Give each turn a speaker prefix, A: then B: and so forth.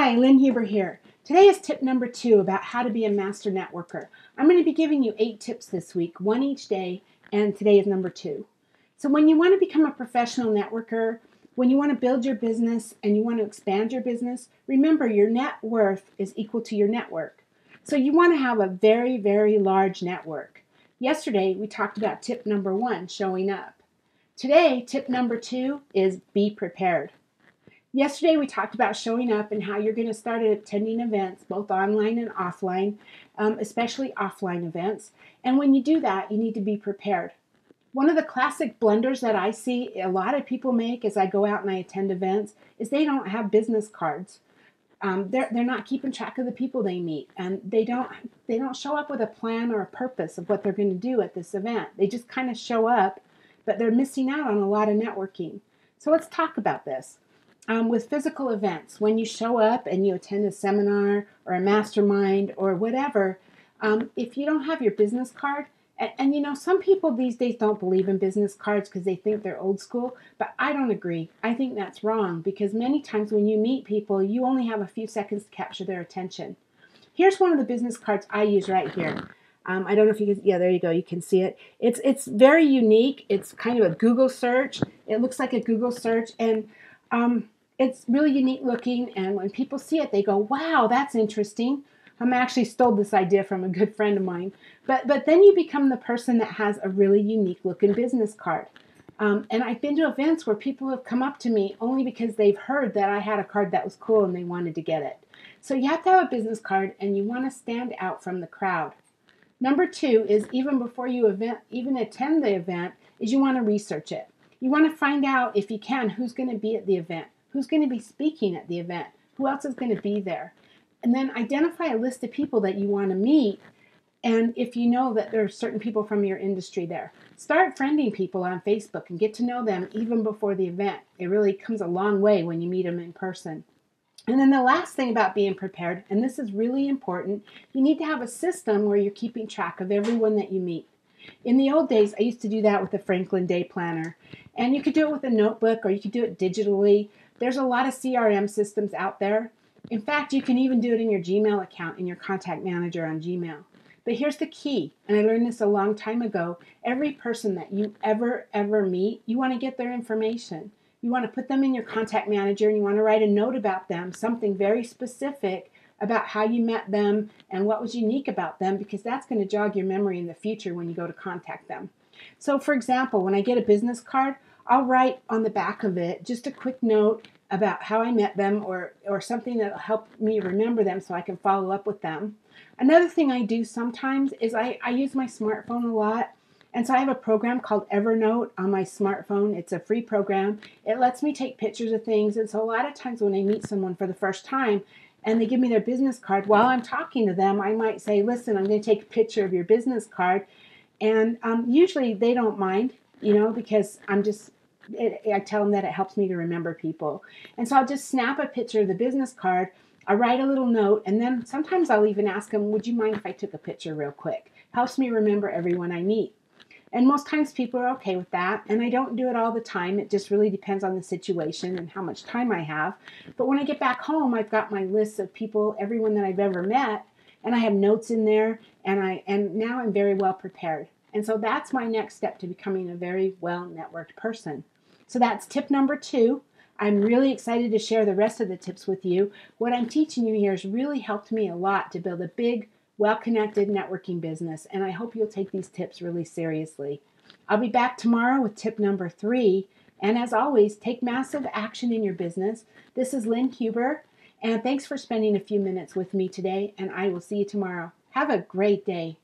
A: Hi, Lynn Huber here. Today is tip number 2 about how to be a master networker. I'm going to be giving you 8 tips this week, one each day, and today is number 2. So when you want to become a professional networker, when you want to build your business and you want to expand your business, remember your net worth is equal to your network. So you want to have a very, very large network. Yesterday we talked about tip number 1, showing up. Today, tip number 2 is be prepared. Yesterday we talked about showing up and how you're going to start attending events, both online and offline, especially offline events. And when you do that, you need to be prepared. One of the classic blunders that I see a lot of people make as I go out and I attend events is they don't have business cards. They're not keeping track of the people they meet, and they don't show up with a plan or a purpose of what they're going to do at this event. They just kind of show up, but they're missing out on a lot of networking. So let's talk about this. With physical events, when you show up and you attend a seminar or a mastermind or whatever, if you don't have your business card, and you know, some people these days don't believe in business cards because they think they're old school, but I don't agree. I think that's wrong because many times when you meet people, you only have a few seconds to capture their attention. Here's one of the business cards I use right here. I don't know if you can, yeah, there you go. You can see it. It's very unique. It's kind of a Google search. It looks like a Google search, and it's really unique looking, and when people see it, they go, wow, that's interesting. I actually stole this idea from a good friend of mine. But then you become the person that has a really unique looking business card. And I've been to events where people have come up to me only because they've heard that I had a card that was cool and they wanted to get it. So you have to have a business card, and you want to stand out from the crowd. Number 2 is even before you even attend the event, is you want to research it. You want to find out, if you can, who's going to be at the event. Who's going to be speaking at the event? Who else is going to be there? And then identify a list of people that you want to meet. And if you know that there are certain people from your industry there, start friending people on Facebook and get to know them even before the event. It really comes a long way when you meet them in person. And then the last thing about being prepared, and this is really important, you need to have a system where you're keeping track of everyone that you meet. In the old days, I used to do that with the Franklin Day Planner. And you could do it with a notebook, or you could do it digitally. There's a lot of CRM systems out there. In fact, you can even do it in your Gmail account, in your contact manager on Gmail. But here's the key, and I learned this a long time ago. Every person that you ever meet, you want to get their information. You want to put them in your contact manager, and you want to write a note about them, something very specific about how you met them and what was unique about them, because that's going to jog your memory in the future when you go to contact them. So for example, when I get a business card, I'll write on the back of it just a quick note about how I met them, or something that will help me remember them so I can follow up with them. Another thing I do sometimes is I use my smartphone a lot. And so I have a program called Evernote on my smartphone. It's a free program. It lets me take pictures of things. And so a lot of times when I meet someone for the first time and they give me their business card, while I'm talking to them, I might say, listen, I'm going to take a picture of your business card. And usually they don't mind, because I tell them that it helps me to remember people. And so I'll just snap a picture of the business card. I write a little note, and then sometimes I'll even ask them, would you mind if I took a picture real quick? Helps me remember everyone I meet. And most times people are okay with that, and I don't do it all the time. It just really depends on the situation and how much time I have. But when I get back home, I've got my list of people, everyone that I've ever met, and I have notes in there, and now I'm very well prepared. And so that's my next step to becoming a very well-networked person. So that's tip number 2. I'm really excited to share the rest of the tips with you. What I'm teaching you here has really helped me a lot to build a big, well-connected networking business, and I hope you'll take these tips really seriously. I'll be back tomorrow with tip number 3, and as always, take massive action in your business. This is Lynn Huber, and thanks for spending a few minutes with me today, and I will see you tomorrow. Have a great day.